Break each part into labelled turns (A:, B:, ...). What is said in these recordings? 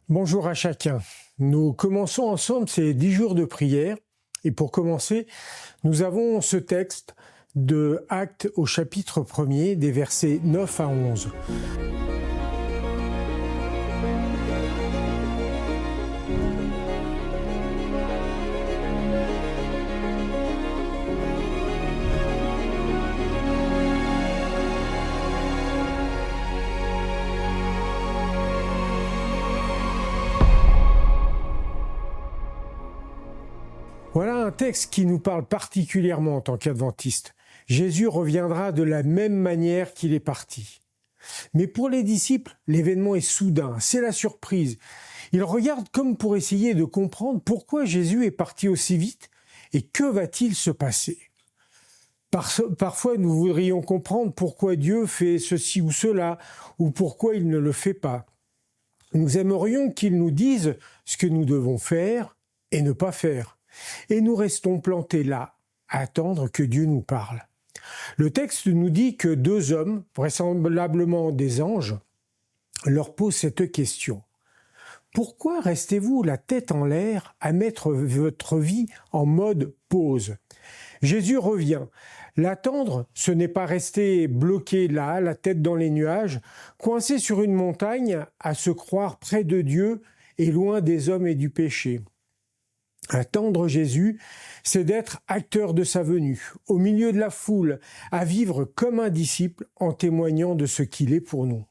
A: Bonjour à chacun. Nous commençons ensemble ces 10 jours de prière. Et pour commencer, nous avons ce texte de Actes au chapitre 1er, des versets 9 à 11. Voilà un texte qui nous parle particulièrement en tant qu'adventistes. Jésus reviendra de la même manière qu'il est parti. Mais pour les disciples, l'événement est soudain, c'est la surprise. Ils regardent comme pour essayer de comprendre pourquoi Jésus est parti aussi vite et que va-t-il se passer. Parfois, nous voudrions comprendre pourquoi Dieu fait ceci ou cela, ou pourquoi il ne le fait pas. Nous aimerions qu'il nous dise ce que nous devons faire et ne pas faire. Et nous restons plantés là, à attendre que Dieu nous parle. Le texte nous dit que 2 hommes, vraisemblablement des anges, leur posent cette question. Pourquoi restez-vous la tête en l'air à mettre votre vie en mode pause ? Jésus revient. L'attendre, ce n'est pas rester bloqué là, la tête dans les nuages, coincé sur une montagne, à se croire près de Dieu et loin des hommes et du péché. Attendre Jésus, c'est d'être acteur de sa venue, au milieu de la foule, à vivre comme un disciple en témoignant de ce qu'il est pour nous.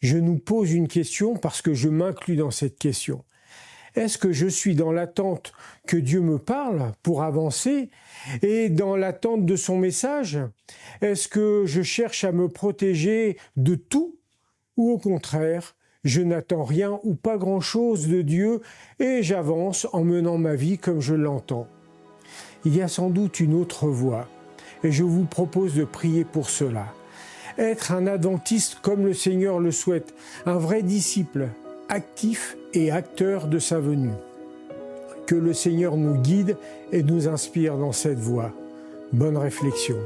A: Je nous pose une question parce que je m'inclus dans cette question. Est-ce que je suis dans l'attente que Dieu me parle pour avancer et dans l'attente de son message? Est-ce que je cherche à me protéger de tout ou au contraire, je n'attends rien ou pas grand-chose de Dieu et j'avance en menant ma vie comme je l'entends. Il y a sans doute une autre voie et je vous propose de prier pour cela. Être un adventiste comme le Seigneur le souhaite, un vrai disciple, actif et acteur de sa venue. Que le Seigneur nous guide et nous inspire dans cette voie. Bonne réflexion.